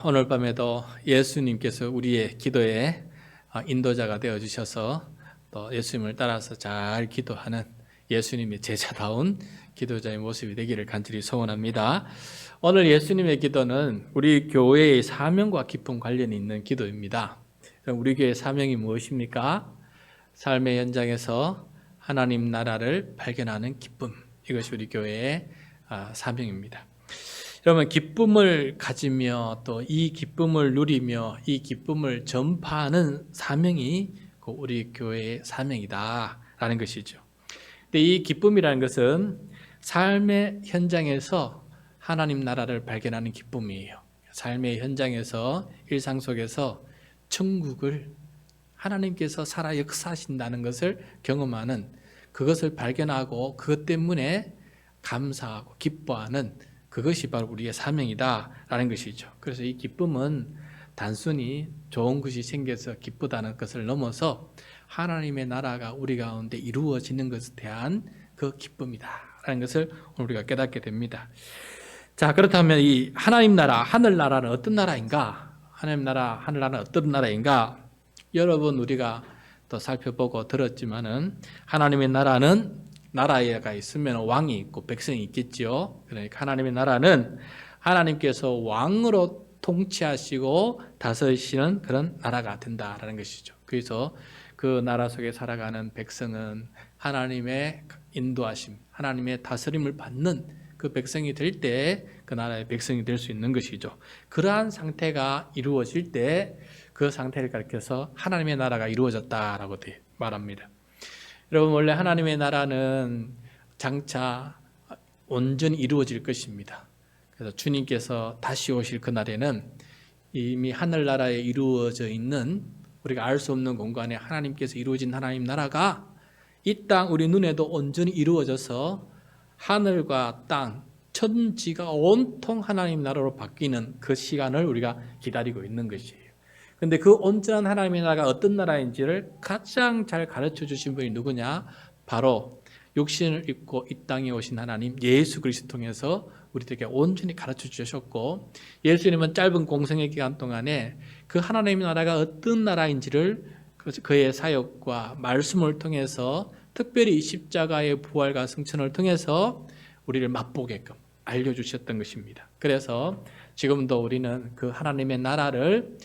오늘 밤에도 예수님께서 우리의 기도의 인도자가 되어주셔서 또 예수님을 따라서 잘 기도하는 예수님의 제자다운 기도자의 모습이 되기를 간절히 소원합니다. 오늘 예수님의 기도는 우리 교회의 사명과 깊은 관련이 있는 기도입니다. 우리 교회의 사명이 무엇입니까? 삶의 현장에서 하나님 나라를 발견하는 기쁨, 이것이 우리 교회의 사명입니다. 여러분, 기쁨을 가지며 또 이 기쁨을 누리며 이 기쁨을 전파하는 사명이 우리 교회의 사명이다라는 것이죠. 근데 이 기쁨이라는 것은 삶의 현장에서 하나님 나라를 발견하는 기쁨이에요. 삶의 현장에서 일상 속에서 천국을 하나님께서 살아 역사하신다는 것을 경험하는, 그것을 발견하고 그것 때문에 감사하고 기뻐하는, 그것이 바로 우리의 사명이다라는 것이죠. 그래서 이 기쁨은 단순히 좋은 것이 생겨서 기쁘다는 것을 넘어서 하나님의 나라가 우리 가운데 이루어지는 것에 대한 그 기쁨이다라는 것을 우리가 깨닫게 됩니다. 자, 그렇다면 이 하나님 나라, 하늘나라는 어떤 나라인가? 하나님 나라, 하늘나라는 어떤 나라인가? 여러분, 우리가 또 살펴보고 들었지만은 하나님의 나라는 나라가 있으면 왕이 있고 백성이 있겠지요. 그러니까 하나님의 나라는 하나님께서 왕으로 통치하시고 다스리시는 그런 나라가 된다라는 것이죠. 그래서 그 나라 속에 살아가는 백성은 하나님의 인도하심, 하나님의 다스림을 받는 그 백성이 될 때 그 나라의 백성이 될 수 있는 것이죠. 그러한 상태가 이루어질 때 그 상태를 가리켜서 하나님의 나라가 이루어졌다라고 말합니다. 여러분, 원래 하나님의 나라는 장차 온전히 이루어질 것입니다. 그래서 주님께서 다시 오실 그날에는 이미 하늘나라에 이루어져 있는, 우리가 알 수 없는 공간에 하나님께서 이루어진 하나님 나라가 이 땅 우리 눈에도 온전히 이루어져서 하늘과 땅, 천지가 온통 하나님 나라로 바뀌는 그 시간을 우리가 기다리고 있는 것이에요. 그런데 그 온전한 하나님의 나라가 어떤 나라인지를 가장 잘 가르쳐 주신 분이 누구냐? 바로 육신을 입고 이 땅에 오신 하나님 예수 그리스도 통해서 우리들에게 온전히 가르쳐 주셨고, 예수님은 짧은 공생의 기간 동안에 그 하나님의 나라가 어떤 나라인지를 그의 사역과 말씀을 통해서, 특별히 십자가의 부활과 승천을 통해서 우리를 맛보게끔 알려주셨던 것입니다. 그래서 지금도 우리는 그 하나님의 나라를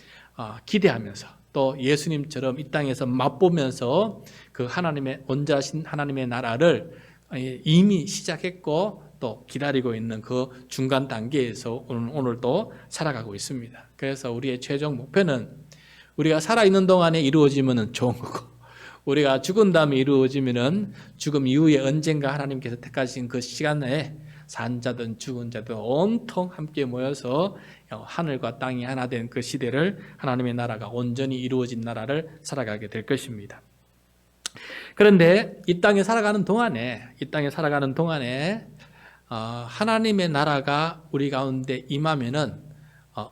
기대하면서 또 예수님처럼 이 땅에서 맛보면서 그 하나님의 온전하신 하나님의 나라를 이미 시작했고 또 기다리고 있는 그 중간 단계에서 오늘도 살아가고 있습니다. 그래서 우리의 최종 목표는 우리가 살아있는 동안에 이루어지면 좋은 거고, 우리가 죽은 다음에 이루어지면 죽음 이후에 언젠가 하나님께서 택하신 그 시간에 산 자든 죽은 자든 온통 함께 모여서 하늘과 땅이 하나 된 그 시대를, 하나님의 나라가 온전히 이루어진 나라를 살아가게 될 것입니다. 그런데 이 땅에 살아가는 동안에 하나님의 나라가 우리 가운데 임하면은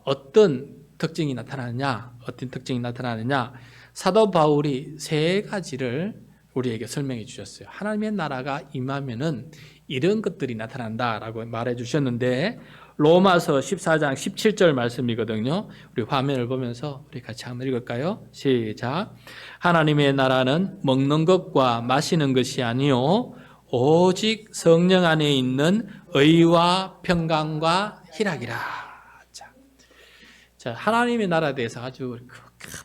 어떤 특징이 나타나느냐? 사도 바울이 세 가지를 우리에게 설명해 주셨어요. 하나님의 나라가 임하면은 이런 것들이 나타난다라고 말해 주셨는데, 로마서 14장 17절 말씀이거든요. 우리 화면을 보면서 우리 같이 한번 읽을까요? 시작. 하나님의 나라는 먹는 것과 마시는 것이 아니요 오직 성령 안에 있는 의와 평강과 희락이라. 자, 하나님의 나라에 대해서 아주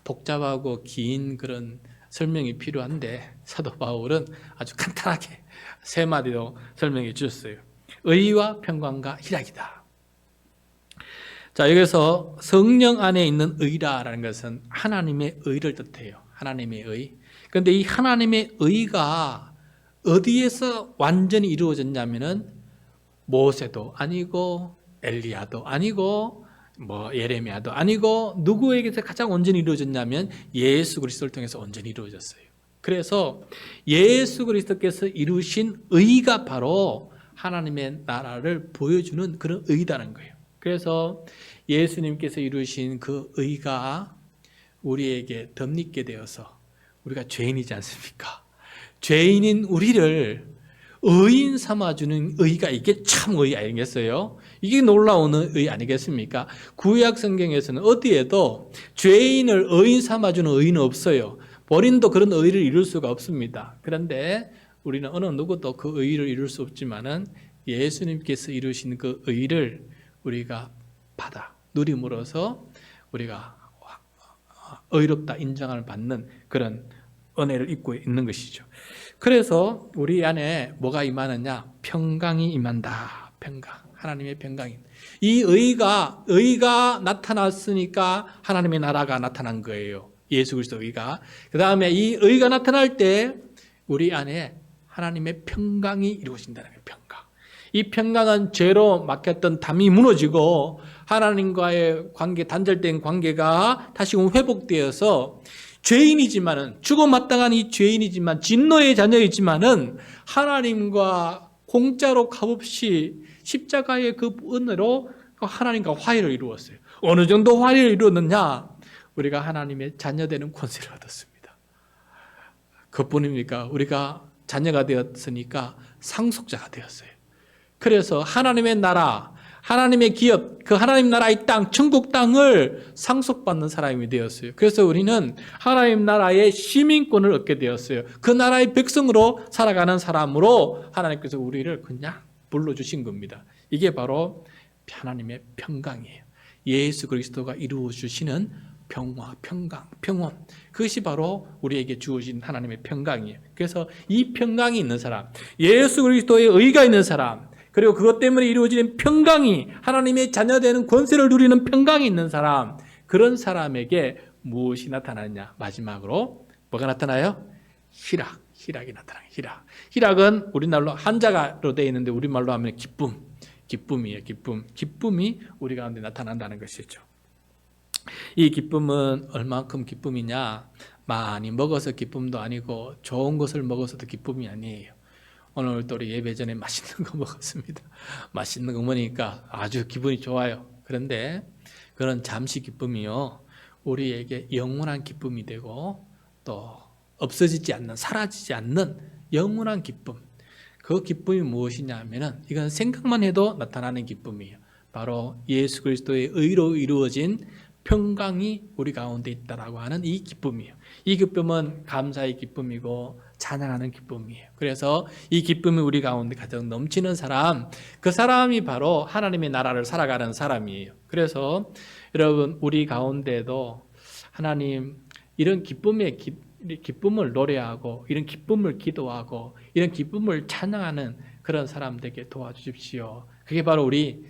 복잡하고 긴 그런 설명이 필요한데, 사도 바울은 아주 간단하게 세 마디로 설명해 주셨어요. 의와 평강과 희락이다. 자, 여기서 성령 안에 있는 의라는 것은 하나님의 의를 뜻해요. 하나님의 의. 그런데 이 하나님의 의가 어디에서 완전히 이루어졌냐면은 모세도 아니고 엘리야도 아니고 예레미야도 아니고, 누구에게서 가장 온전히 이루어졌냐면 예수 그리스도를 통해서 온전히 이루어졌어요. 그래서 예수 그리스도께서 이루신 의가 바로 하나님의 나라를 보여주는 그런 의다는 거예요. 그래서 예수님께서 이루신 그 의가 우리에게 덧입게 되어서, 우리가 죄인이지 않습니까? 죄인인 우리를 의인 삼아주는 의가 이게 참 의 아니겠어요? 이게 놀라운 의 아니겠습니까? 구약 성경에서는 어디에도 죄인을 의인 삼아주는 의인은 없어요. 본인도 그런 의를 이룰 수가 없습니다. 그런데 우리는 어느 누구도 그 의를 이룰 수 없지만은 예수님께서 이루신 그 의를 우리가 받아 누림으로써 우리가 의롭다 인정을 받는 그런 은혜를 입고 있는 것이죠. 그래서 우리 안에 뭐가 임하느냐? 평강이 임한다. 평강. 하나님의 평강이. 이 의가 나타났으니까 하나님의 나라가 나타난 거예요. 예수 그리스도 의가. 그 다음에 이 의가 나타날 때 우리 안에 하나님의 평강이 이루어진다는 거예요. 평강. 이 평강은 죄로 막혔던 담이 무너지고 하나님과의 관계, 단절된 관계가 다시금 회복되어서 죄인이지만은 죽어마땅한 이 죄인이지만 진노의 자녀이지만은 하나님과 공짜로 값없이 십자가의 그 은혜로 하나님과 화해를 이루었어요. 어느 정도 화해를 이루었느냐? 우리가 하나님의 자녀되는 권세를 얻었습니다. 그뿐입니까? 우리가 자녀가 되었으니까 상속자가 되었어요. 그래서 하나님의 나라, 하나님의 기업, 그 하나님 나라의 땅, 천국 땅을 상속받는 사람이 되었어요. 그래서 우리는 하나님 나라의 시민권을 얻게 되었어요. 그 나라의 백성으로 살아가는 사람으로 하나님께서 우리를 그냥 불러주신 겁니다. 이게 바로 하나님의 평강이에요. 예수 그리스도가 이루어 주시는 평화, 평강, 평온. 그것이 바로 우리에게 주어진 하나님의 평강이에요. 그래서 이 평강이 있는 사람, 예수 그리스도의 의가 있는 사람, 그리고 그것 때문에 이루어지는 평강이 하나님의 자녀되는 권세를 누리는 평강이 있는 사람, 그런 사람에게 무엇이 나타나느냐? 마지막으로 뭐가 나타나요? 희락이 나타나요. 희락은 우리말로 한자가로 되어 있는데 우리말로 하면 기쁨이에요. 기쁨이 우리 가운데 나타난다는 것이죠. 이 기쁨은 얼만큼 기쁨이냐? 많이 먹어서 기쁨도 아니고 좋은 것을 먹어서도 기쁨이 아니에요. 오늘도 우리 예배 전에 맛있는 거 먹었습니다. 맛있는 거 먹으니까 아주 기분이 좋아요. 그런데 그런 잠시 기쁨이요, 우리에게 영원한 기쁨이 되고 또 없어지지 않는, 사라지지 않는 영원한 기쁨. 그 기쁨이 무엇이냐 하면은 이건 생각만 해도 나타나는 기쁨이에요. 바로 예수 그리스도의 의로 이루어진 평강이 우리 가운데 있다라고 하는 이 기쁨이에요. 이 기쁨은 감사의 기쁨이고 찬양하는 기쁨이에요. 그래서 이 기쁨이 우리 가운데 가장 넘치는 사람, 그 사람이 바로 하나님의 나라를 살아가는 사람이에요. 그래서 여러분, 우리 가운데도 하나님 이런 기쁨을 노래하고 이런 기쁨을 기도하고 이런 기쁨을 찬양하는 그런 사람 되게 도와주십시오. 그게 바로 우리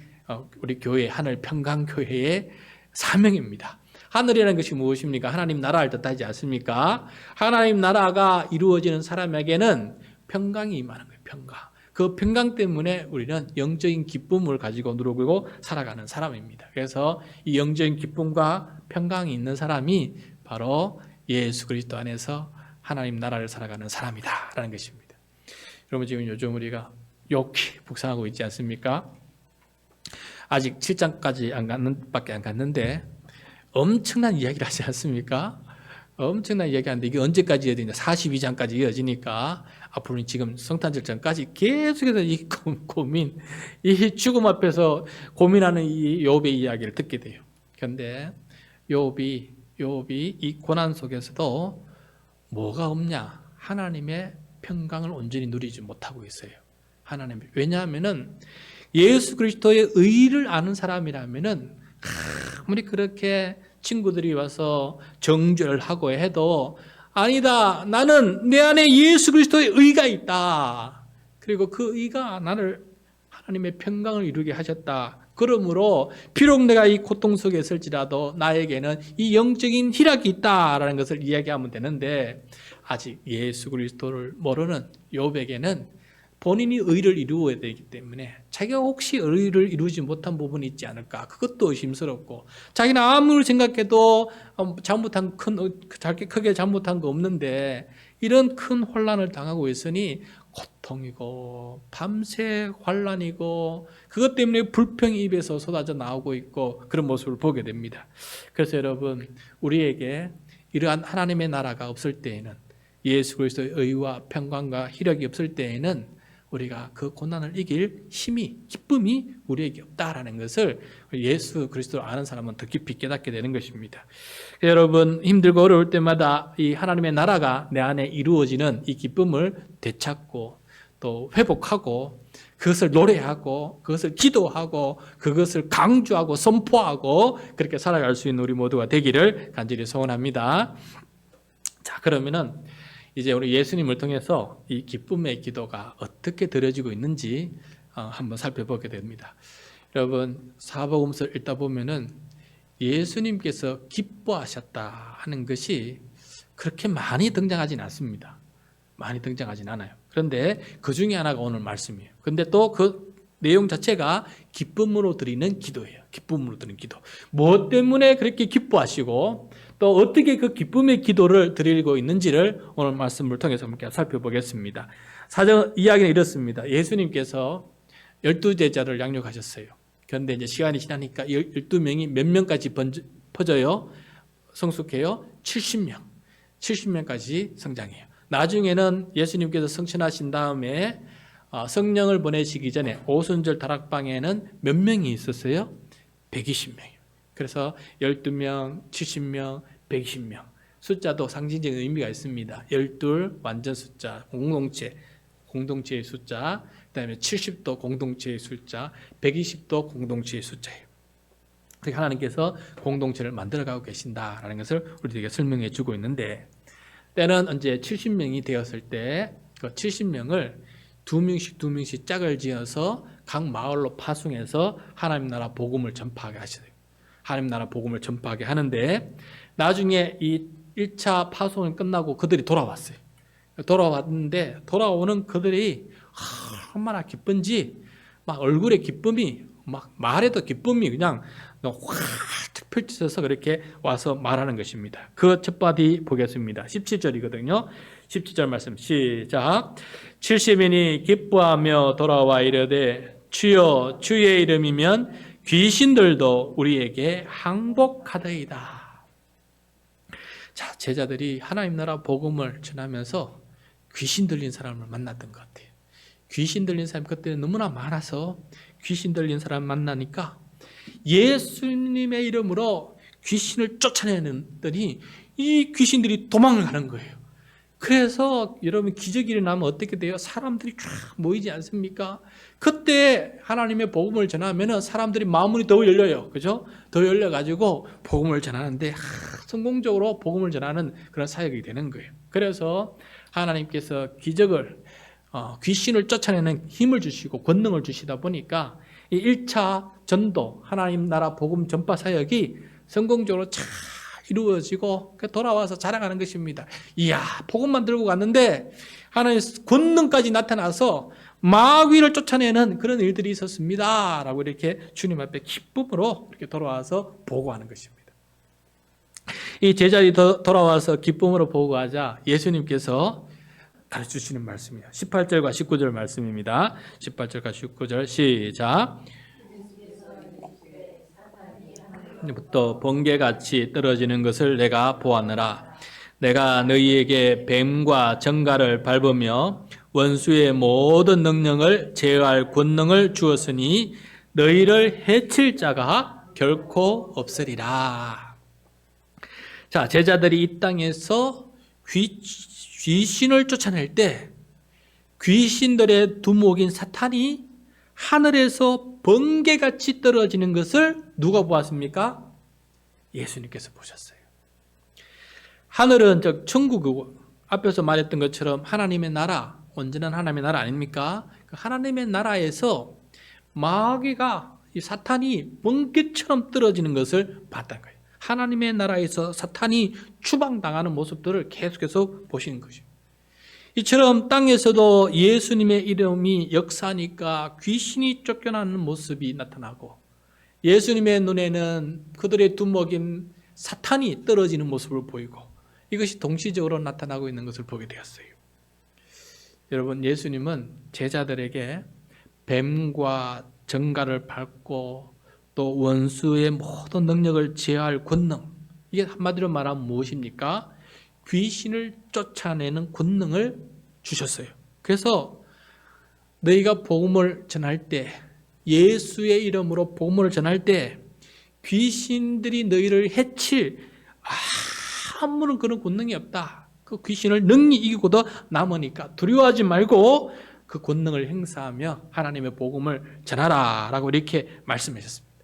교회 하늘 평강교회의 사명입니다. 하늘이라는 것이 무엇입니까? 하나님 나라를 뜻하지 않습니까? 하나님 나라가 이루어지는 사람에게는 평강이 임하는 거예요. 평강. 그 평강 때문에 우리는 영적인 기쁨을 가지고 누리고 살아가는 사람입니다. 그래서 이 영적인 기쁨과 평강이 있는 사람이 바로 예수 그리스도 안에서 하나님 나라를 살아가는 사람이다라는 것입니다. 여러분, 지금 요즘 우리가 욥기 묵상하고 있지 않습니까? 아직 7장까지 밖에 안 갔는데 엄청난 이야기를 하지 않습니까? 엄청난 이야기하는데 이게 언제까지 이어지냐? 42장까지 이어지니까 앞으로는 지금 성탄절 전까지 계속해서 이 고민, 이 죽음 앞에서 고민하는 이 욥의 이야기를 듣게 돼요. 그런데 욥이 이 고난 속에서도 뭐가 없냐? 하나님의 평강을 온전히 누리지 못하고 있어요. 왜냐하면은 예수 그리스도의 의를 아는 사람이라면은 아무리 그렇게 친구들이 와서 정죄를 하고 해도 아니다, 나는 내 안에 예수 그리스도의 의가 있다. 그리고 그 의가 나를 하나님의 평강을 이루게 하셨다. 그러므로 비록 내가 이 고통 속에 있을지라도 나에게는 이 영적인 희락이 있다라는 것을 이야기하면 되는데, 아직 예수 그리스도를 모르는 욥에게는 본인이 의를 이루어야 되기 때문에 자기가 혹시 의를 이루지 못한 부분이 있지 않을까, 그것도 의심스럽고, 자기는 아무리 생각해도 크게 잘못한 거 없는데 이런 큰 혼란을 당하고 있으니 고통이고 밤새 환란이고 그것 때문에 불평이 입에서 쏟아져 나오고 있고 그런 모습을 보게 됩니다. 그래서 여러분, 우리에게 이러한 하나님의 나라가 없을 때에는, 예수 그리스도의 의와 평강과 희락이 없을 때에는 우리가 그 고난을 이길 힘이, 기쁨이 우리에게 없다라는 것을 예수 그리스도를 아는 사람은 더 깊이 깨닫게 되는 것입니다. 여러분, 힘들고 어려울 때마다 이 하나님의 나라가 내 안에 이루어지는 이 기쁨을 되찾고 또 회복하고 그것을 노래하고 그것을 기도하고 그것을 강조하고 선포하고 그렇게 살아갈 수 있는 우리 모두가 되기를 간절히 소원합니다. 자, 그러면은 이제 우리 예수님을 통해서 이 기쁨의 기도가 어떻게 드려지고 있는지 한번 살펴보게 됩니다. 여러분, 사복음서를 읽다 보면은 예수님께서 기뻐하셨다 하는 것이 그렇게 많이 등장하진 않습니다. 많이 등장하진 않아요. 그런데 그 중에 하나가 오늘 말씀이에요. 근데 또 그 내용 자체가 기쁨으로 드리는 기도예요. 기쁨으로 드리는 기도. 무엇 때문에 그렇게 기뻐하시고 또 어떻게 그 기쁨의 기도를 드리고 있는지를 오늘 말씀을 통해서 함께 살펴보겠습니다. 사전 이야기는 이렇습니다. 예수님께서 12제자를 양육하셨어요. 그런데 이제 시간이 지나니까 12명이 몇 명까지 퍼져요? 성숙해요? 70명. 70명까지 성장해요. 나중에는 예수님께서 성천하신 다음에 성령을 보내시기 전에 오순절 다락방에는 몇 명이 있었어요? 120명이요. 그래서 12명, 70명, 120명. 숫자도 상징적인 의미가 있습니다. 12 완전 숫자, 공동체의 숫자, 그다음에 70도 공동체의 숫자, 120도 공동체의 숫자예요. 그렇게 하나님께서 공동체를 만들어가고 계신다라는 것을 우리에게 설명해 주고 있는데, 때는 이제 70명이 되었을 때 그 70명을 두 명씩 짝을 지어서 각 마을로 파송해서 하나님 나라 복음을 전파하게 하시어요. 하나님 나라 복음을 전파하게 하는데, 나중에 이 1차 파송이 끝나고 그들이 돌아왔어요. 돌아왔는데 돌아오는 그들이 얼마나 기쁜지 막 얼굴에 기쁨이, 막 말에도 기쁨이 그냥 확 펼쳐서 그렇게 와서 말하는 것입니다. 그 첫 바디 보겠습니다. 17절이거든요. 17절 말씀 시작. 70인이 기뻐하며 돌아와 이르되 주여 주의 이름이면 귀신들도 우리에게 항복하더이다. 자, 제자들이 하나님 나라 복음을 전하면서 귀신 들린 사람을 만났던 것 같아요. 귀신 들린 사람이 그때는 너무나 많아서 귀신 들린 사람 만나니까 예수님의 이름으로 귀신을 쫓아내더니 이 귀신들이 도망을 가는 거예요. 그래서 여러분, 기적이 일어나면 어떻게 돼요? 사람들이 쫙 모이지 않습니까? 그때 하나님의 복음을 전하면 사람들이 마음문이 더 열려요. 그죠? 더 열려가지고 복음을 전하는데 성공적으로 복음을 전하는 그런 사역이 되는 거예요. 그래서 하나님께서 기적을, 귀신을 쫓아내는 힘을 주시고 권능을 주시다 보니까 이 1차 전도, 하나님 나라 복음 전파 사역이 성공적으로 잘 이루어지고 돌아와서 자랑하는 것입니다. 이야, 복음만 들고 갔는데 하나님의 권능까지 나타나서 마귀를 쫓아내는 그런 일들이 있었습니다. 라고 이렇게 주님 앞에 기쁨으로 이렇게 돌아와서 보고하는 것입니다. 이 제자들이 돌아와서 기쁨으로 보고하자 예수님께서 가르쳐주시는 말씀이에요. 18절과 19절 말씀입니다. 18절과 19절 시작. 부터 번개같이 떨어지는 것을 내가 보았느라. 내가 너희에게 뱀과 정갈을 밟으며 원수의 모든 능력을 제어할 권능을 주었으니 너희를 해칠 자가 결코 없으리라. 자, 제자들이 이 땅에서 귀신을 쫓아낼 때 귀신들의 두목인 사탄이 하늘에서 번개같이 떨어지는 것을 누가 보았습니까? 예수님께서 보셨어요. 하늘은 즉 천국이고 앞에서 말했던 것처럼 하나님의 나라, 온전한 하나님의 나라 아닙니까? 그 하나님의 나라에서 마귀가, 이 사탄이 번개처럼 떨어지는 것을 봤다는 거예요. 하나님의 나라에서 사탄이 추방당하는 모습들을 계속해서 보시는 것이죠. 이처럼 땅에서도 예수님의 이름이 역사하니까 귀신이 쫓겨나는 모습이 나타나고 예수님의 눈에는 그들의 두목인 사탄이 떨어지는 모습을 보이고 이것이 동시적으로 나타나고 있는 것을 보게 되었어요. 여러분, 예수님은 제자들에게 뱀과 정갈을 밟고 또 원수의 모든 능력을 제어할 권능, 이게 한마디로 말하면 무엇입니까? 귀신을 쫓아내는 권능을 주셨어요. 그래서 너희가 복음을 전할 때, 예수의 이름으로 복음을 전할 때 귀신들이 너희를 해칠 아무런 그런 권능이 없다. 그 귀신을 능히 이기고도 남으니까 두려워하지 말고 그 권능을 행사하며 하나님의 복음을 전하라 라고 이렇게 말씀하셨습니다.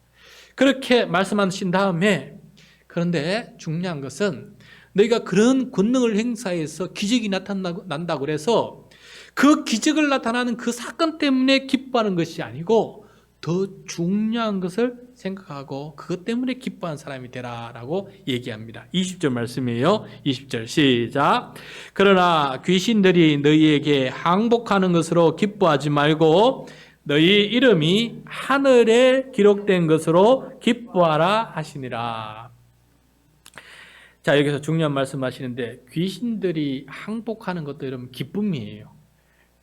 그렇게 말씀하신 다음에, 그런데 중요한 것은 너희가 그런 권능을 행사해서 기적이 나타난다고 그래서 그 기적을 나타나는 그 사건 때문에 기뻐하는 것이 아니고 더 중요한 것을 생각하고 그것 때문에 기뻐하는 사람이 되라라고 얘기합니다. 20절 말씀이에요. 20절 시작. 그러나 귀신들이 너희에게 항복하는 것으로 기뻐하지 말고 너희 이름이 하늘에 기록된 것으로 기뻐하라 하시니라. 자, 여기서 중요한 말씀 하시는데, 귀신들이 항복하는 것도 여러분 기쁨이에요.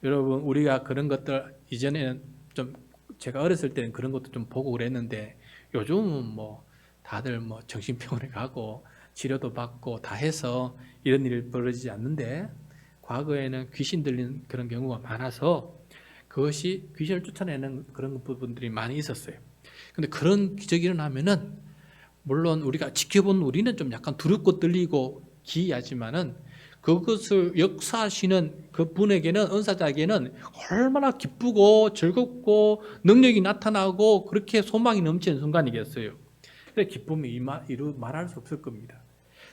여러분, 우리가 그런 것들 이전에는 좀, 제가 어렸을 때는 그런 것도 좀 보고 그랬는데 요즘은 뭐 다들 뭐 정신병원에 가고 치료도 받고 다 해서 이런 일이 벌어지지 않는데, 과거에는 귀신 들리는 그런 경우가 많아서 그것이 귀신을 쫓아내는 그런 부분들이 많이 있었어요. 근데 그런 기적이 일어나면은 물론 우리가 지켜본 우리는 좀 약간 두렵고 떨리고 기이하지만은 그것을 역사하시는 그 분에게는, 은사자에게는 얼마나 기쁘고 즐겁고 능력이 나타나고 그렇게 소망이 넘치는 순간이겠어요. 근데 기쁨이 말할 수 없을 겁니다.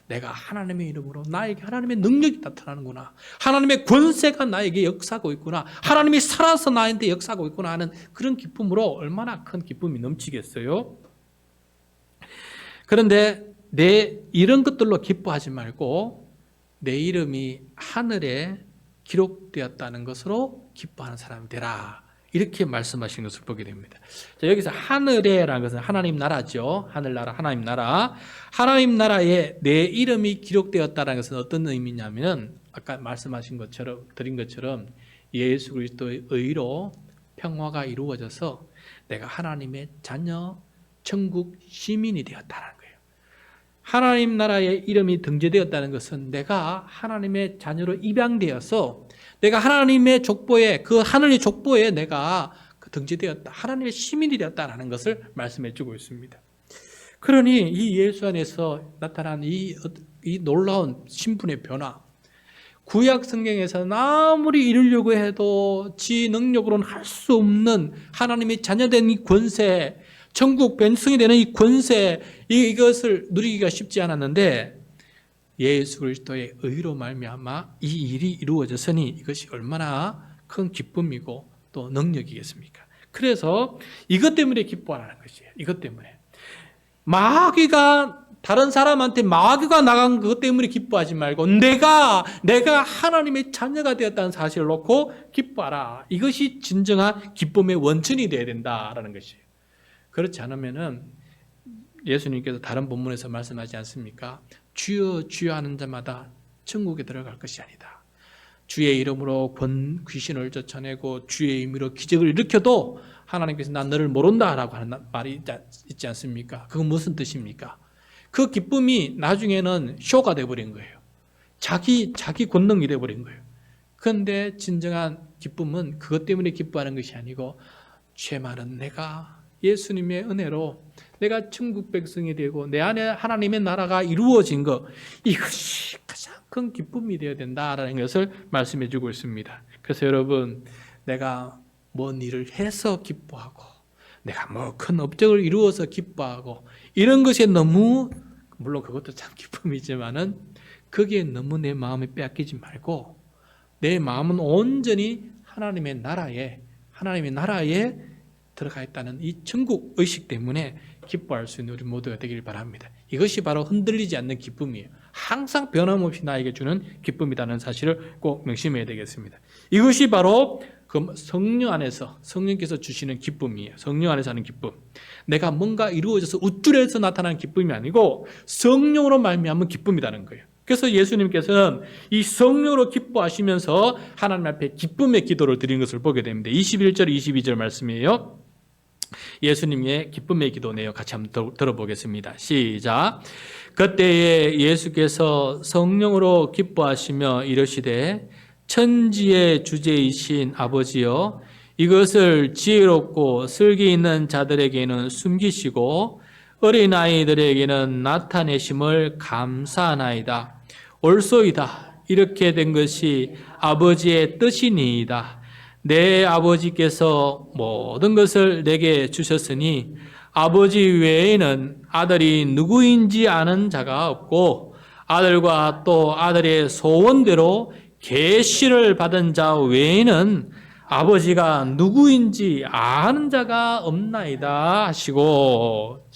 내가 하나님의 이름으로 나에게 하나님의 능력이 나타나는구나, 하나님의 권세가 나에게 역사하고 있구나, 하나님이 살아서 나한테 역사하고 있구나 하는 그런 기쁨으로 얼마나 큰 기쁨이 넘치겠어요. 그런데 이런 것들로 기뻐하지 말고 내 이름이 하늘에 기록되었다는 것으로 기뻐하는 사람이 되라, 이렇게 말씀하신 것을 보게 됩니다. 자, 여기서 하늘에라는 것은 하나님 나라죠. 하늘나라, 하나님 나라. 하나님 나라에 내 이름이 기록되었다는 것은 어떤 의미냐면, 아까 말씀하신 것처럼, 드린 것처럼 예수 그리스도의 의로 평화가 이루어져서 내가 하나님의 자녀, 천국 시민이 되었다는 거예요. 하나님 나라에 이름이 등재되었다는 것은 내가 하나님의 자녀로 입양되어서 내가 하나님의 족보에, 그 하늘의 족보에 내가 등재되었다, 하나님의 시민이 되었다는 것을 말씀해 주고 있습니다. 그러니 이 예수 안에서 나타난 이 놀라운 신분의 변화, 구약 성경에서는 아무리 이루려고 해도 지 능력으로는 할 수 없는 하나님의 자녀된 이 권세, 천국 백성이 되는 이 권세, 이것을 누리기가 쉽지 않았는데 예수 그리스도의 의로 말미암아 이 일이 이루어졌으니 이것이 얼마나 큰 기쁨이고 또 능력이겠습니까? 그래서 이것 때문에 기뻐하라는 것이에요. 이것 때문에 마귀가, 다른 사람한테 마귀가 나간 그것 때문에 기뻐하지 말고 내가 하나님의 자녀가 되었다는 사실을 놓고 기뻐하라. 이것이 진정한 기쁨의 원천이 되어야 된다라는 것이에요. 그렇지 않으면은 예수님께서 다른 본문에서 말씀하지 않습니까? 주여 주여 하는 자마다 천국에 들어갈 것이 아니다. 주의 이름으로 귀신을 쫓아내고 주의 의미로 기적을 일으켜도 하나님께서 난 너를 모른다라고 하는 말이 있지 않습니까? 그건 무슨 뜻입니까? 그 기쁨이 나중에는 쇼가 되어버린 거예요. 자기 권능이 되어버린 거예요. 그런데 진정한 기쁨은 그것 때문에 기뻐하는 것이 아니고, 죄 많은 내가 예수님의 은혜로 내가 천국 백성이 되고 내 안에 하나님의 나라가 이루어진 것, 이것이 가장 큰 기쁨이 되어야 된다라는 것을 말씀해 주고 있습니다. 그래서 여러분, 내가 뭔 일을 해서 기뻐하고 내가 뭐 큰 업적을 이루어서 기뻐하고 이런 것에 너무, 물론 그것도 참 기쁨이지만은 거기에 너무 내 마음을 빼앗기지 말고 내 마음은 온전히 하나님의 나라에 들어가 있다는 이 천국 의식 때문에 기뻐할 수 있는 우리 모두가 되길 바랍니다. 이것이 바로 흔들리지 않는 기쁨이에요. 항상 변함없이 나에게 주는 기쁨이라는 사실을 꼭 명심해야 되겠습니다. 이것이 바로 그 성령 안에서, 성령께서 주시는 기쁨이에요. 성령 안에서 하는 기쁨. 내가 뭔가 이루어져서 우쭐해서 나타나는 기쁨이 아니고 성령으로 말미암은 기쁨이라는 거예요. 그래서 예수님께서는 이 성령으로 기뻐하시면서 하나님 앞에 기쁨의 기도를 드리는 것을 보게 됩니다. 21절, 22절 말씀이에요. 예수님의 기쁨의 기도 내용 같이 한번 들어보겠습니다. 시작. 그때에 예수께서 성령으로 기뻐하시며 이르시되 천지의 주제이신 아버지여, 이것을 지혜롭고 슬기 있는 자들에게는 숨기시고 어린아이들에게는 나타내심을 감사하나이다. 옳소이다. 이렇게 된 것이 아버지의 뜻이니이다. 내 아버지께서 모든 것을 내게 주셨으니 아버지 외에는 아들이 누구인지 아는 자가 없고 아들과 또 아들의 소원대로 계시를 받은 자 외에는 아버지가 누구인지 아는 자가 없나이다 하시고,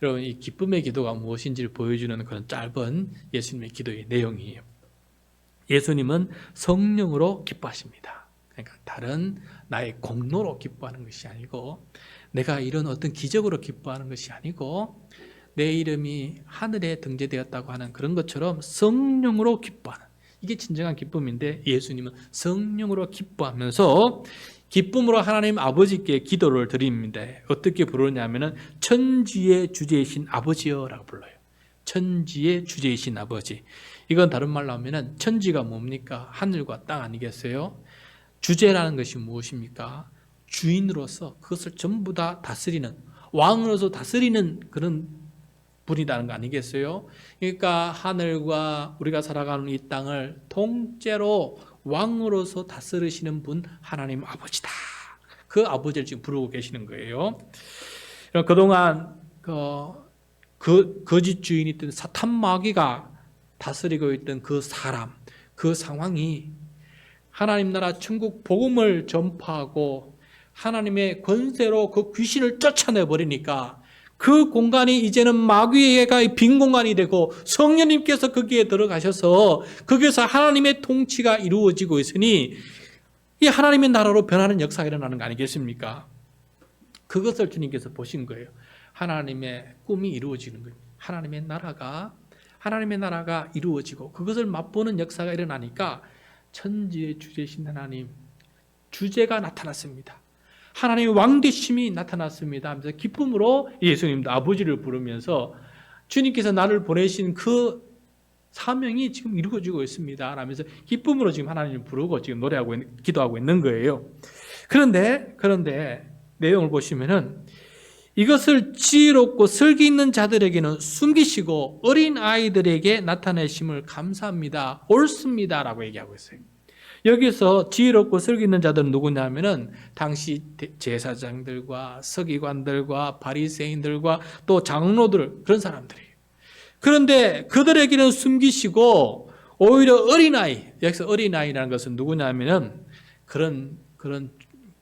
여러분 이 기쁨의 기도가 무엇인지를 보여주는 그런 짧은 예수님의 기도의 내용이에요. 예수님은 성령으로 기뻐하십니다. 그러니까 다른 나의 공로로 기뻐하는 것이 아니고 내가 이런 어떤 기적으로 기뻐하는 것이 아니고 내 이름이 하늘에 등재되었다고 하는 그런 것처럼 성령으로 기뻐하는, 이게 진정한 기쁨인데 예수님은 성령으로 기뻐하면서 기쁨으로 하나님 아버지께 기도를 드립니다. 어떻게 부르냐면은 천지의 주제이신 아버지여라고 불러요. 천지의 주제이신 아버지. 이건 다른 말로 하면은 천지가 뭡니까? 하늘과 땅 아니겠어요? 주제라는 것이 무엇입니까? 주인으로서 그것을 전부 다 다스리는, 왕으로서 다스리는 그런 분이라는 거 아니겠어요? 그러니까 하늘과 우리가 살아가는 이 땅을 통째로 왕으로서 다스리시는 분 하나님 아버지다. 그 아버지를 지금 부르고 계시는 거예요. 그동안 거짓 주인이던 사탄 마귀가 다스리고 있던 그 사람, 그 상황이 하나님 나라 천국 복음을 전파하고 하나님의 권세로 그 귀신을 쫓아내 버리니까 그 공간이 이제는 마귀가 빈 공간이 되고 성령님께서 거기에 들어가셔서 거기에서 하나님의 통치가 이루어지고 있으니 이 하나님의 나라로 변하는 역사가 일어나는 거 아니겠습니까? 그것을 주님께서 보신 거예요. 하나님의 꿈이 이루어지는 거예요. 하나님의 나라가 이루어지고 그것을 맛보는 역사가 일어나니까 천지의 주제신 하나님, 주제가 나타났습니다. 하나님의 왕되심이 나타났습니다 하면서 기쁨으로 예수님도 아버지를 부르면서 주님께서 나를 보내신 그 사명이 지금 이루어지고 있습니다 하면서 기쁨으로 지금 하나님을 부르고 지금 노래하고 기도하고 있는 거예요. 그런데 내용을 보시면은 이것을 지혜롭고 슬기 있는 자들에게는 숨기시고 어린 아이들에게 나타내심을 감사합니다, 옳습니다 라고 얘기하고 있어요. 여기서 지혜롭고 슬기 있는 자들은 누구냐면은 당시 제사장들과 서기관들과 바리새인들과 또 장로들, 그런 사람들이에요. 그런데 그들에게는 숨기시고 오히려 어린아이, 여기서 어린아이라는 것은 누구냐면은 그런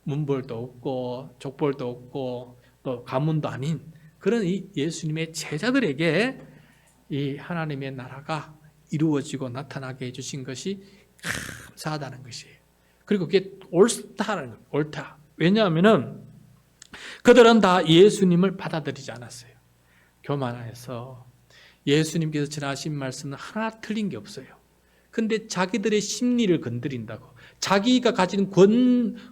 문벌도 없고 족벌도 없고 또 가문도 아닌 그런 이 예수님의 제자들에게 이 하나님의 나라가 이루어지고 나타나게 해주신 것이 감사하다는 것이에요. 그리고 그게 옳다는 거예요. 옳다. 왜냐하면은 그들은 다 예수님을 받아들이지 않았어요. 교만해서 예수님께서 전하신 말씀은 하나 틀린 게 없어요. 근데 자기들의 심리를 건드린다고, 자기가 가진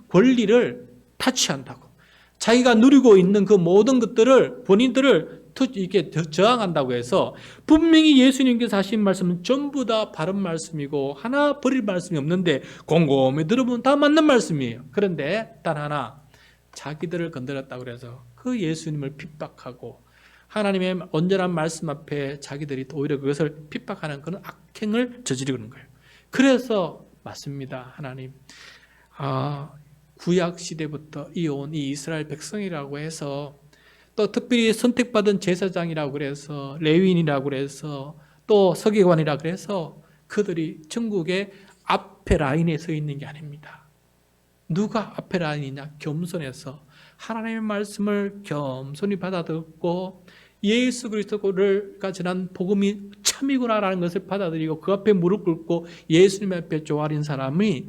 권리를 타치한다고, 자기가 누리고 있는 그 모든 것들을 본인들을 이렇게 저항한다고 해서 분명히 예수님께서 하신 말씀은 전부 다 바른 말씀이고 하나 버릴 말씀이 없는데 곰곰이 들어보면 다 맞는 말씀이에요. 그런데 단 하나 자기들을 건드렸다고 해서 그 예수님을 핍박하고 하나님의 온전한 말씀 앞에 자기들이 오히려 그것을 핍박하는 그런 악행을 저지르고 있는 거예요. 그래서 맞습니다. 하나님, 구약 시대부터 이어온 이 이스라엘 백성이라고 해서 또 특별히 선택받은 제사장이라고 그래서 레위인이라고 그래서 또 서기관이라고 그래서 그들이 천국의 앞에 라인에 서 있는 게 아닙니다. 누가 앞에 라인이냐? 겸손해서 하나님의 말씀을 겸손히 받아듣고 예수 그리스도가 전한 복음이 참이구나라는 것을 받아들이고 그 앞에 무릎 꿇고 예수님 앞에 조아린 사람이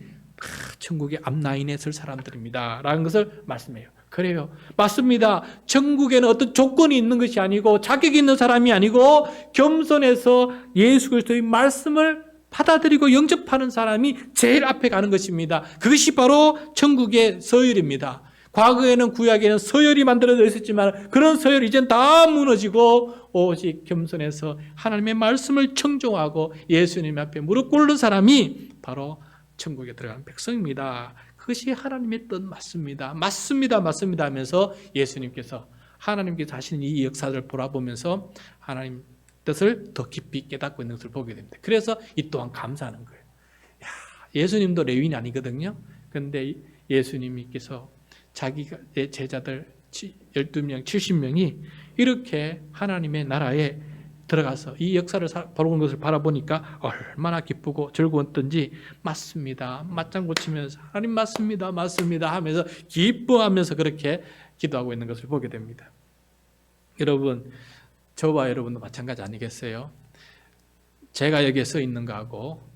천국의 앞라인에 설 사람들입니다 라는 것을 말씀해요. 그래요. 맞습니다. 천국에는 어떤 조건이 있는 것이 아니고 자격이 있는 사람이 아니고 겸손해서 예수 그리스도의 말씀을 받아들이고 영접하는 사람이 제일 앞에 가는 것입니다. 그것이 바로 천국의 서열입니다. 과거에는 구약에는 서열이 만들어져 있었지만 그런 서열이 이젠 다 무너지고 오직 겸손해서 하나님의 말씀을 청종하고 예수님 앞에 무릎 꿇는 사람이 바로 천국에 들어가는 백성입니다. 그것이 하나님의 뜻 맞습니다. 맞습니다. 맞습니다 하면서 예수님께서 하나님께서 하시는 이 역사를 돌아보면서 하나님 뜻을 더 깊이 깨닫고 있는 것을 보게 됩니다. 그래서 이 또한 감사하는 거예요. 예수님도 레위인이 아니거든요. 그런데 예수님께서 자기가 제자들 12명, 70명이 이렇게 하나님의 나라에 들어가서 이 역사를 보는 것을 바라보니까 얼마나 기쁘고 즐거웠던지 맞습니다. 맞장구 치면서 하나님 맞습니다. 맞습니다 하면서 기뻐하면서 그렇게 기도하고 있는 것을 보게 됩니다. 여러분, 저와 여러분도 마찬가지 아니겠어요? 제가 여기에 서 있는 거하고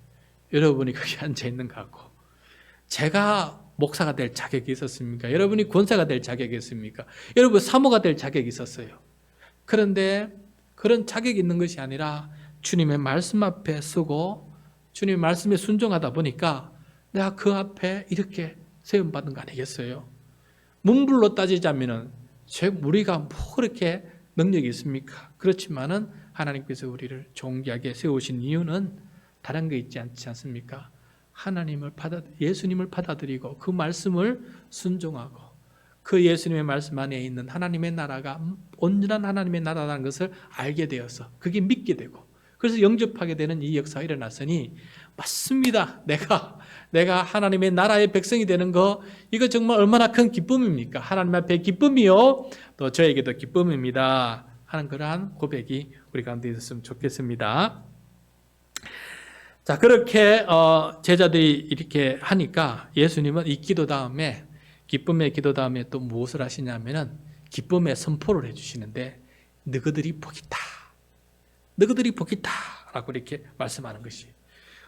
여러분이 거기 앉아 있는 거하고 제가 목사가 될 자격이 있었습니까? 여러분이 권사가 될 자격이 있습니까? 여러분 사모가 될 자격이 있었어요. 그런데 그런 자격이 있는 것이 아니라 주님의 말씀 앞에 서고 주님의 말씀에 순종하다 보니까 내가 그 앞에 이렇게 세움받은 거 아니겠어요? 문불로 따지자면은 우리가 뭐 그렇게 능력이 있습니까? 그렇지만은 하나님께서 우리를 존귀하게 세우신 이유는 다른 게 있지 않지 않습니까? 예수님을 받아들이고 그 말씀을 순종하고 그 예수님의 말씀 안에 있는 하나님의 나라가 온전한 하나님의 나라라는 것을 알게 되어서 그게 믿게 되고 그래서 영접하게 되는 이 역사가 일어났으니 맞습니다. 내가 하나님의 나라의 백성이 되는 거 이거 정말 얼마나 큰 기쁨입니까? 하나님 앞에 기쁨이요 또 저에게도 기쁨입니다 하는 그러한 고백이 우리 가운데 있었으면 좋겠습니다. 자, 그렇게 제자들이 이렇게 하니까 예수님은 이 기도 다음에 기쁨의 기도 다음에 또 무엇을 하시냐면은 기쁨의 선포를 해주시는데 너희들이 복이 있다. 너희들이 복이 있다 라고 이렇게 말씀하는 것이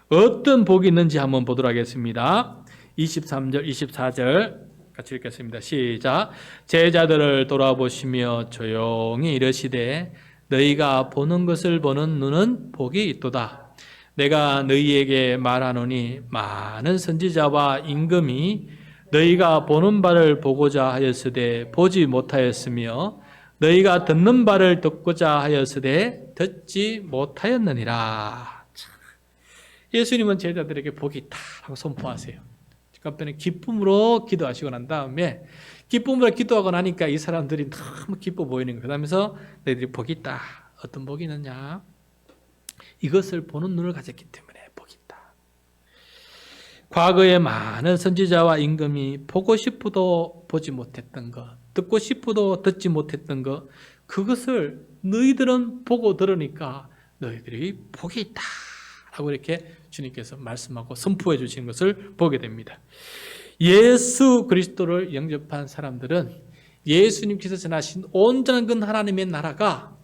어떤 복이 있는지 한번 보도록 하겠습니다. 23절 24절 같이 읽겠습니다. 시작. 제자들을 돌아보시며 조용히 이르시되 너희가 보는 것을 보는 눈은 복이 있도다. 내가 너희에게 말하노니 많은 선지자와 임금이 너희가 보는 바를 보고자 하였으되 보지 못하였으며 너희가 듣는 바를 듣고자 하였으되 듣지 못하였느니라. 예수님은 제자들에게 복이 있다라고 선포하세요. 그러니까 기쁨으로 기도하시고 난 다음에 기쁨으로 기도하고 나니까 이 사람들이 너무 기뻐 보이는 거예요. 그러면서 너희들이 복이 있다. 어떤 복이 있느냐? 이것을 보는 눈을 가졌기 때문에 복이 있다. 과거에 많은 선지자와 임금이 보고 싶어도 보지 못했던 것, 듣고 싶어도 듣지 못했던 것, 그것을 너희들은 보고 들으니까 너희들이 복이 있다 라고 이렇게 주님께서 말씀하고 선포해 주시는 것을 보게 됩니다. 예수 그리스도를 영접한 사람들은 예수님께서 전하신 온전한 그 하나님의 나라가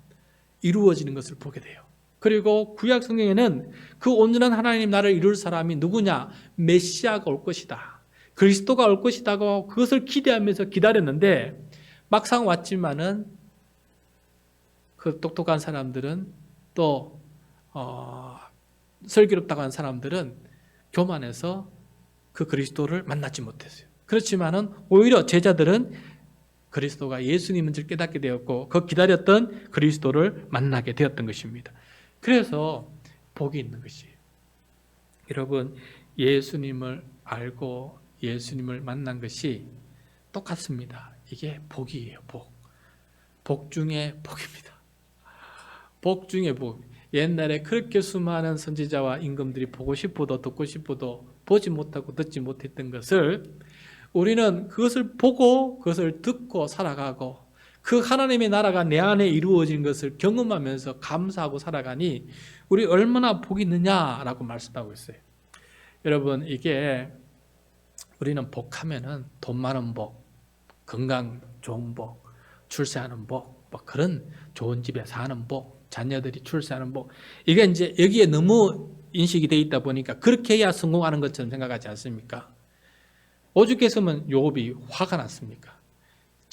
이루어지는 것을 보게 돼요. 그리고 구약 성경에는 그 온전한 하나님 나라를 이룰 사람이 누구냐? 메시아가 올 것이다. 그리스도가 올 것이다고 그것을 기대하면서 기다렸는데 막상 왔지만은 그 똑똑한 사람들은 또 슬기롭다고 하는 사람들은 교만해서 그 그리스도를 만나지 못했어요. 그렇지만은 오히려 제자들은 그리스도가 예수님인 줄 깨닫게 되었고 그 기다렸던 그리스도를 만나게 되었던 것입니다. 그래서 복이 있는 것이에요. 여러분, 예수님을 알고 예수님을 만난 것이 똑같습니다. 이게 복이에요. 복 중에 복입니다. 복 중에 복. 옛날에 그렇게 수많은 선지자와 임금들이 보고 싶어도 듣고 싶어도 보지 못하고 듣지 못했던 것을 우리는 그것을 보고 그것을 듣고 살아가고 그 하나님의 나라가 내 안에 이루어진 것을 경험하면서 감사하고 살아가니 우리 얼마나 복이 있느냐라고 말씀하고 있어요. 여러분, 이게 우리는 복하면은 돈 많은 복, 건강 좋은 복, 출세하는 복, 뭐 그런 좋은 집에 사는 복, 자녀들이 출세하는 복, 이게 이제 여기에 너무 인식이 돼 있다 보니까 그렇게 해야 성공하는 것처럼 생각하지 않습니까? 오죽했으면 요업이 화가 났습니까?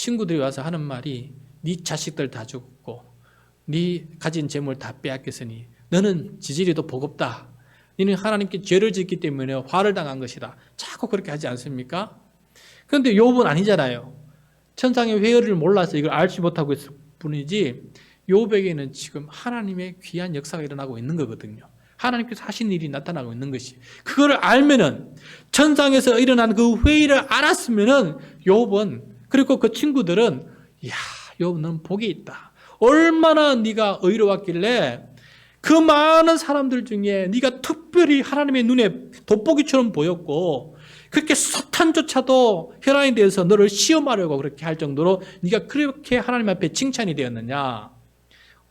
친구들이 와서 하는 말이 네 자식들 다 죽었고 네 가진 재물 다 빼앗겼으니 너는 지지리도 버겁다. 너는 하나님께 죄를 짓기 때문에 화를 당한 것이다. 자꾸 그렇게 하지 않습니까? 그런데 욥은 아니잖아요. 천상의 회의를 몰라서 이걸 알지 못하고 있을 뿐이지 욥에게는 지금 하나님의 귀한 역사가 일어나고 있는 거거든요. 하나님께서 하신 일이 나타나고 있는 것이. 그걸 알면은 천상에서 일어난 그 회의를 알았으면은 욥은 그리고 그 친구들은 야, 욥 너는 복이 있다. 얼마나 네가 의로웠길래 그 많은 사람들 중에 네가 특별히 하나님의 눈에 돋보기처럼 보였고 그렇게 사탄조차도 혈안에 대해서 너를 시험하려고 그렇게 할 정도로 네가 그렇게 하나님 앞에 칭찬이 되었느냐.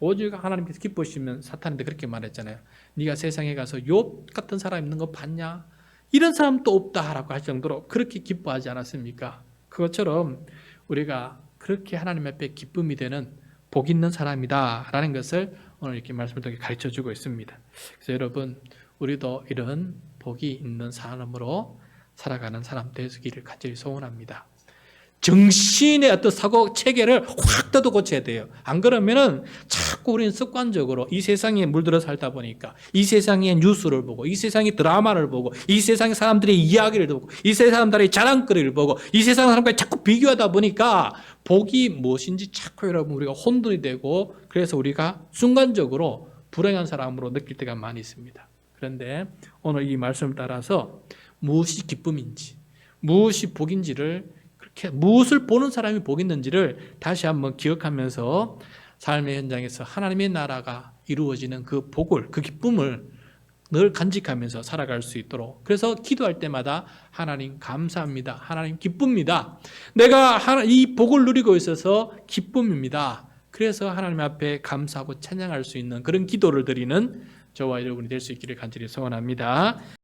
오직 하나님께서 기뻐하시면 사탄한테 그렇게 말했잖아요. 네가 세상에 가서 욥 같은 사람 있는 거 봤냐? 이런 사람도 없다라고 할 정도로 그렇게 기뻐하지 않았습니까? 그것처럼 우리가 그렇게 하나님 앞에 기쁨이 되는 복 있는 사람이다라는 것을 오늘 이렇게 말씀을 통해 가르쳐주고 있습니다. 그래서 여러분 우리도 이런 복이 있는 사람으로 살아가는 사람 되기를 간절히 소원합니다. 정신의 어떤 사고 체계를 확 뜯어 고쳐야 돼요. 안 그러면은 자꾸 우리는 습관적으로 이 세상에 물들어 살다 보니까 이 세상의 뉴스를 보고 이 세상의 드라마를 보고 이 세상의 사람들의 이야기를 듣고 이 세상 사람들의 자랑거리를 보고 이 세상 사람과 자꾸 비교하다 보니까 복이 무엇인지 자꾸 여러분 우리가 혼돈이 되고 그래서 우리가 순간적으로 불행한 사람으로 느낄 때가 많이 있습니다. 그런데 오늘 이 말씀을 따라서 무엇이 기쁨인지 무엇이 복인지를 그렇게 무엇을 보는 사람이 복 있는지를 다시 한번 기억하면서 삶의 현장에서 하나님의 나라가 이루어지는 그 복을 그 기쁨을 늘 간직하면서 살아갈 수 있도록 그래서 기도할 때마다 하나님 감사합니다. 하나님 기쁩니다. 내가 이 복을 누리고 있어서 기쁨입니다. 그래서 하나님 앞에 감사하고 찬양할 수 있는 그런 기도를 드리는 저와 여러분이 될 수 있기를 간절히 소원합니다.